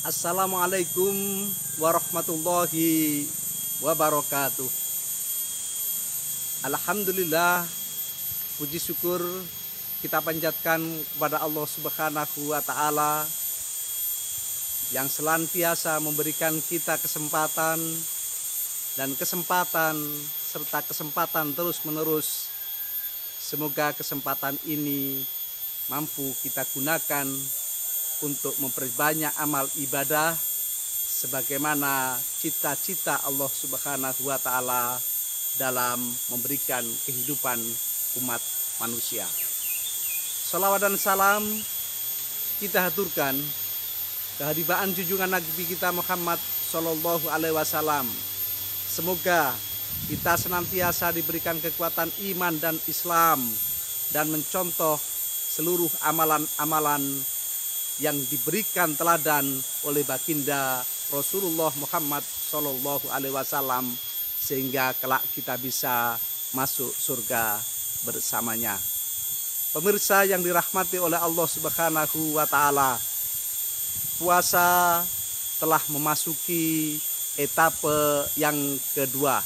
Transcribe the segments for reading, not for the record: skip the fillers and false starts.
Assalamualaikum warahmatullahi wabarakatuh. Alhamdulillah, puji syukur kita panjatkan kepada Allah Subhanahu wa Ta'ala yang senantiasa memberikan kita kesempatan serta kesempatan terus menerus. Semoga kesempatan ini mampu kita gunakan untuk memperbanyak amal ibadah sebagaimana cita-cita Allah Subhanahu wa Ta'ala dalam memberikan kehidupan umat manusia. Salawat dan salam kita haturkan kehadiran junjungan Nabi kita Muhammad Sallallahu Alaihi Wasallam. Semoga kita senantiasa diberikan kekuatan iman dan Islam dan mencontoh seluruh amalan-amalan yang diberikan teladan oleh baginda Rasulullah Muhammad Sallallahu Alaihi Wasallam sehingga kelak kita bisa masuk surga bersamanya. Pemirsa yang dirahmati oleh Allah Subhanahu wa Ta'ala, puasa telah memasuki etape yang kedua,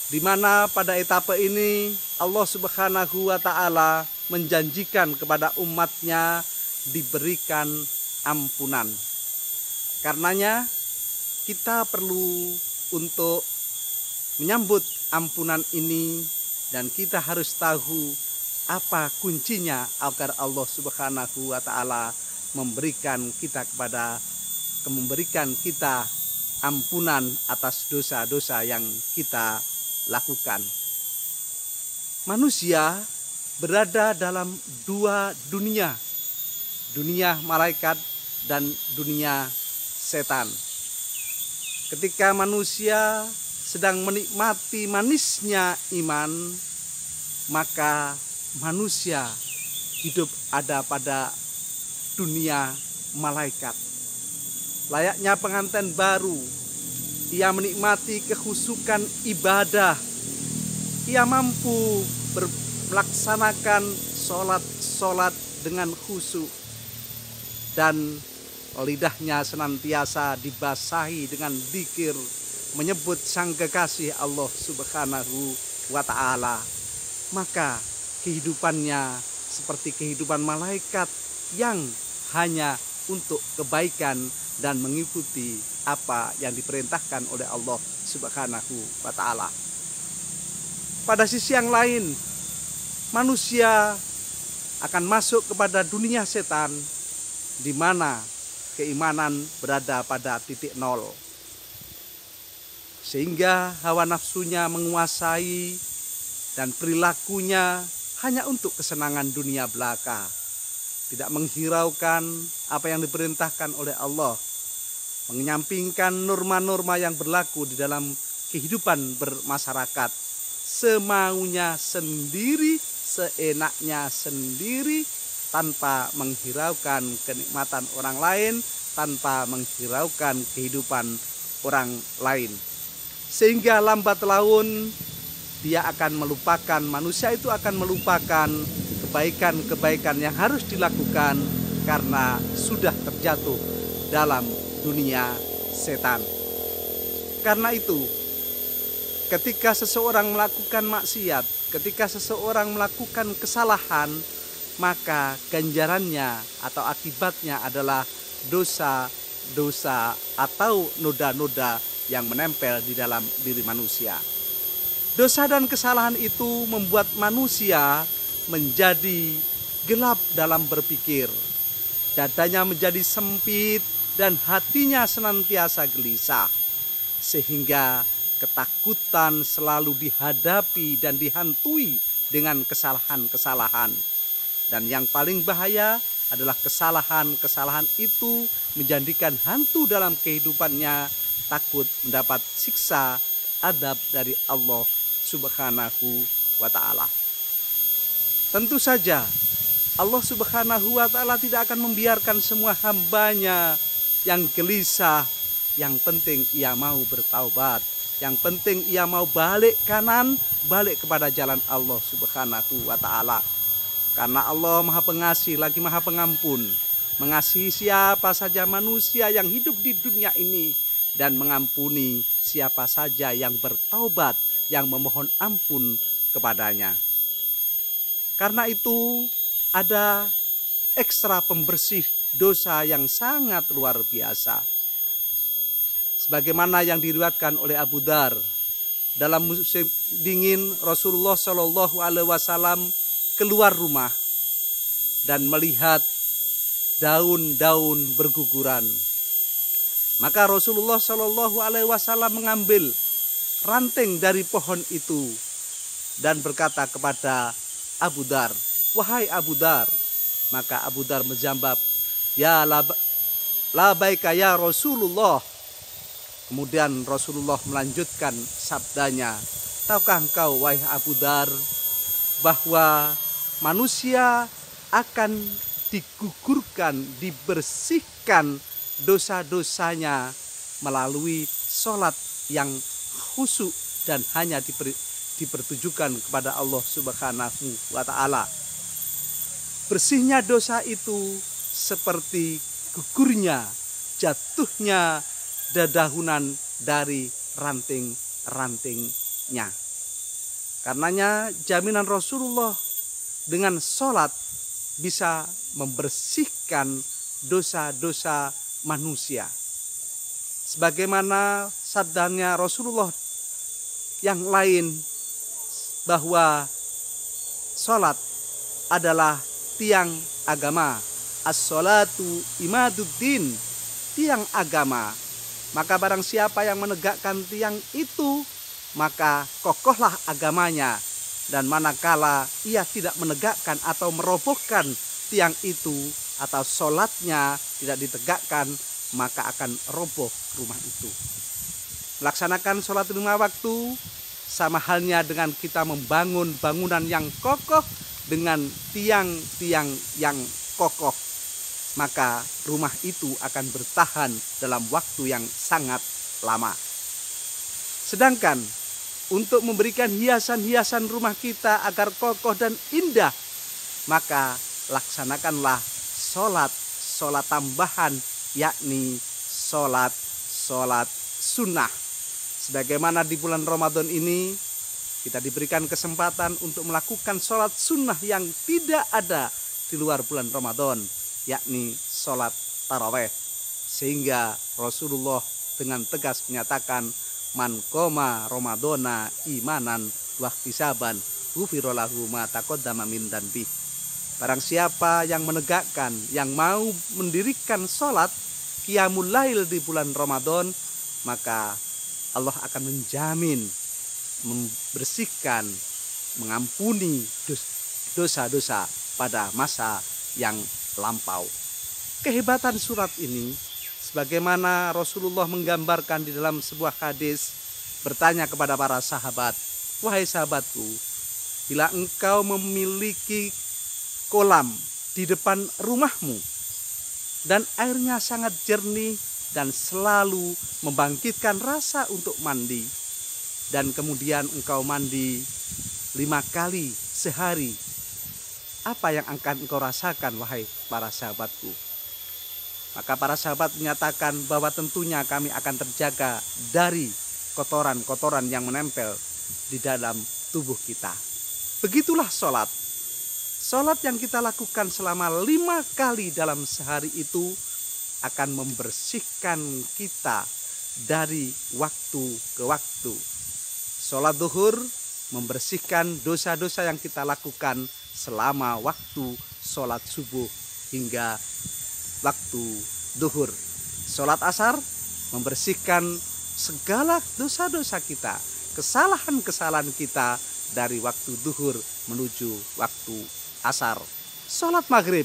di mana pada etape ini Allah Subhanahu wa Ta'ala menjanjikan kepada umatnya diberikan ampunan. Karenanya kita perlu untuk menyambut ampunan ini dan kita harus tahu apa kuncinya agar Allah Subhanahu wa Ta'ala memberikan kita ampunan atas dosa-dosa yang kita lakukan. Manusia berada dalam dua dunia, dunia malaikat dan dunia setan. Ketika manusia sedang menikmati manisnya iman, maka manusia hidup ada pada dunia malaikat. Layaknya pengantin baru, ia menikmati kehusukan ibadah. Ia mampu melaksanakan sholat dengan khusyuk dan lidahnya senantiasa dibasahi dengan dzikir menyebut sang kekasih Allah Subhanahu wa Ta'ala. Maka kehidupannya seperti kehidupan malaikat yang hanya untuk kebaikan dan mengikuti apa yang diperintahkan oleh Allah Subhanahu wa Ta'ala. Pada sisi yang lain, manusia akan masuk kepada dunia setan, di mana keimanan berada pada titik nol, sehingga hawa nafsunya menguasai dan perilakunya hanya untuk kesenangan dunia belaka, tidak menghiraukan apa yang diperintahkan oleh Allah, menyampingkan norma-norma yang berlaku di dalam kehidupan bermasyarakat, semaunya sendiri, seenaknya sendiri, tanpa menghiraukan kenikmatan orang lain, tanpa menghiraukan kehidupan orang lain. Sehingga lambat laun manusia itu akan melupakan kebaikan-kebaikan yang harus dilakukan karena sudah terjatuh dalam dunia setan. Karena itu, ketika seseorang melakukan maksiat, ketika seseorang melakukan kesalahan, maka ganjarannya atau akibatnya adalah dosa-dosa atau noda-noda yang menempel di dalam diri manusia. Dosa dan kesalahan itu membuat manusia menjadi gelap dalam berpikir. Dadanya menjadi sempit dan hatinya senantiasa gelisah. Sehingga ketakutan selalu dihadapi dan dihantui dengan kesalahan-kesalahan. Dan yang paling bahaya adalah kesalahan-kesalahan itu menjadikan hantu dalam kehidupannya, takut mendapat siksa adab dari Allah Subhanahu wa Ta'ala. Tentu saja Allah Subhanahu wa Ta'ala tidak akan membiarkan semua hambanya yang gelisah. Yang penting ia mau bertaubat, yang penting ia mau balik kanan, balik kepada jalan Allah Subhanahu wa Ta'ala. Karena Allah Maha Pengasih lagi Maha Pengampun, mengasihi siapa saja manusia yang hidup di dunia ini, dan mengampuni siapa saja yang bertaubat, yang memohon ampun kepadanya. Karena itu ada ekstra pembersih dosa yang sangat luar biasa. Sebagaimana yang diriwayatkan oleh Abu Dar, dalam musim dingin Rasulullah Shallallahu Alaihi Wasallam keluar rumah dan melihat daun-daun berguguran. Maka Rasulullah Shallallahu Alaihi Wasallam mengambil ranting dari pohon itu dan berkata kepada Abu Dar, "Wahai Abu Dar." Maka Abu Dar menjawab, "Ya labaika ya Rasulullah." Kemudian Rasulullah melanjutkan sabdanya, "Tahukah engkau wahai Abu Dar, bahwa manusia akan digugurkan, dibersihkan dosa-dosanya melalui sholat yang khusyuk dan hanya dipertujukan kepada Allah Subhanahu wa Ta'ala. Bersihnya dosa itu seperti gugurnya, jatuhnya dedaunan dari ranting-rantingnya. Karenanya jaminan Rasulullah dengan sholat bisa membersihkan dosa-dosa manusia. Sebagaimana sabdanya Rasulullah yang lain, bahwa sholat adalah tiang agama. As-sholatu imaduddin, tiang agama. Maka barang siapa yang menegakkan tiang itu, maka kokohlah agamanya. Dan manakala ia tidak menegakkan atau merobohkan tiang itu, atau sholatnya tidak ditegakkan, maka akan roboh rumah itu. Melaksanakan sholat 5 waktu sama halnya dengan kita membangun bangunan yang kokoh dengan tiang-tiang yang kokoh. Maka rumah itu akan bertahan dalam waktu yang sangat lama. Sedangkan untuk memberikan hiasan-hiasan rumah kita agar kokoh dan indah, maka laksanakanlah sholat tambahan, yakni sholat sunnah. Sebagaimana di bulan Ramadan ini kita diberikan kesempatan untuk melakukan sholat sunnah yang tidak ada di luar bulan Ramadan, yakni sholat taraweh. Sehingga Rasulullah dengan tegas menyatakan, "Man qoma Ramadana imanan wahtisaban ghufira lahu ma taqaddama min dzanbi." Barang siapa yang menegakkan, yang mau mendirikan sholat qiyamul lail di bulan Ramadan, maka Allah akan menjamin, membersihkan, mengampuni dosa-dosa pada masa yang lampau. Kehebatan surat ini, sebagaimana Rasulullah menggambarkan di dalam sebuah hadis, bertanya kepada para sahabat, "Wahai sahabatku, bila engkau memiliki kolam di depan rumahmu dan airnya sangat jernih dan selalu membangkitkan rasa untuk mandi, dan kemudian engkau mandi 5 kali sehari, apa yang akan engkau rasakan wahai para sahabatku?" Maka para sahabat menyatakan bahwa tentunya kami akan terjaga dari kotoran-kotoran yang menempel di dalam tubuh kita. Begitulah sholat. Sholat yang kita lakukan selama 5 kali dalam sehari itu akan membersihkan kita dari waktu ke waktu. Sholat duhur membersihkan dosa-dosa yang kita lakukan selama waktu sholat subuh hingga waktu duhur. Sholat asar membersihkan segala dosa-dosa kita, kesalahan-kesalahan kita dari waktu duhur menuju waktu asar. Sholat maghrib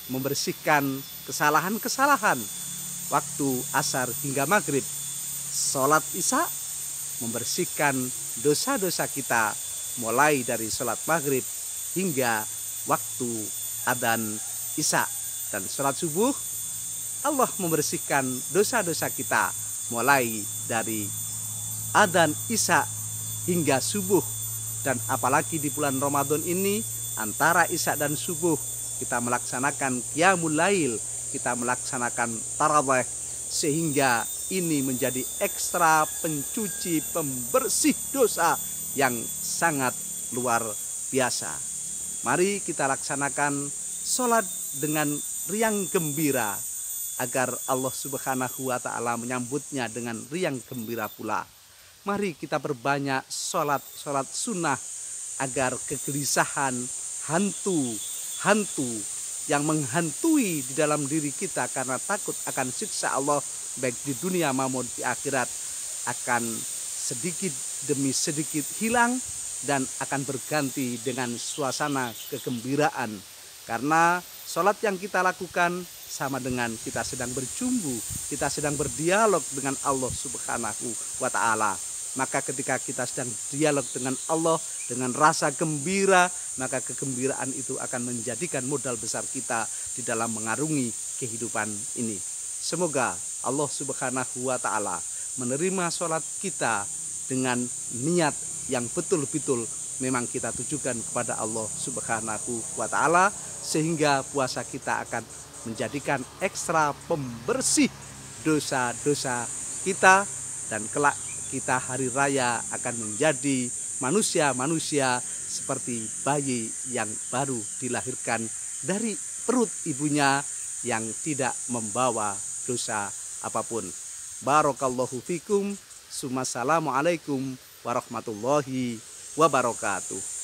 membersihkan kesalahan-kesalahan waktu asar hingga maghrib. Sholat isya membersihkan dosa-dosa kita mulai dari sholat maghrib hingga waktu adzan isya. Dan sholat subuh, Allah membersihkan dosa-dosa kita mulai dari adzan isya hingga subuh. Dan apalagi di bulan Ramadan ini, antara isya dan subuh kita melaksanakan qiyamul lail, kita melaksanakan tarawih, sehingga ini menjadi ekstra pencuci pembersih dosa yang sangat luar biasa. Mari kita laksanakan sholat dengan riang gembira, agar Allah Subhanahu wa Ta'ala menyambutnya dengan riang gembira pula. Mari kita perbanyak sholat sunnah, agar kegelisahan hantu yang menghantui di dalam diri kita karena takut akan siksa Allah baik di dunia maupun di akhirat akan sedikit demi sedikit hilang dan akan berganti dengan suasana kegembiraan. Karena sholat yang kita lakukan sama dengan kita sedang berjumbu, kita sedang berdialog dengan Allah Subhanahu wa Ta'ala. Maka ketika kita sedang dialog dengan Allah dengan rasa gembira, maka kegembiraan itu akan menjadikan modal besar kita di dalam mengarungi kehidupan ini. Semoga Allah Subhanahu wa Ta'ala menerima sholat kita dengan niat yang betul-betul memang kita tujukan kepada Allah Subhanahu wa Ta'ala, sehingga puasa kita akan menjadikan ekstra pembersih dosa-dosa kita, dan kelak kita hari raya akan menjadi manusia-manusia seperti bayi yang baru dilahirkan dari perut ibunya yang tidak membawa dosa apapun. Barakallahu fikum. Assalamualaikum warahmatullahi wabarakatuh.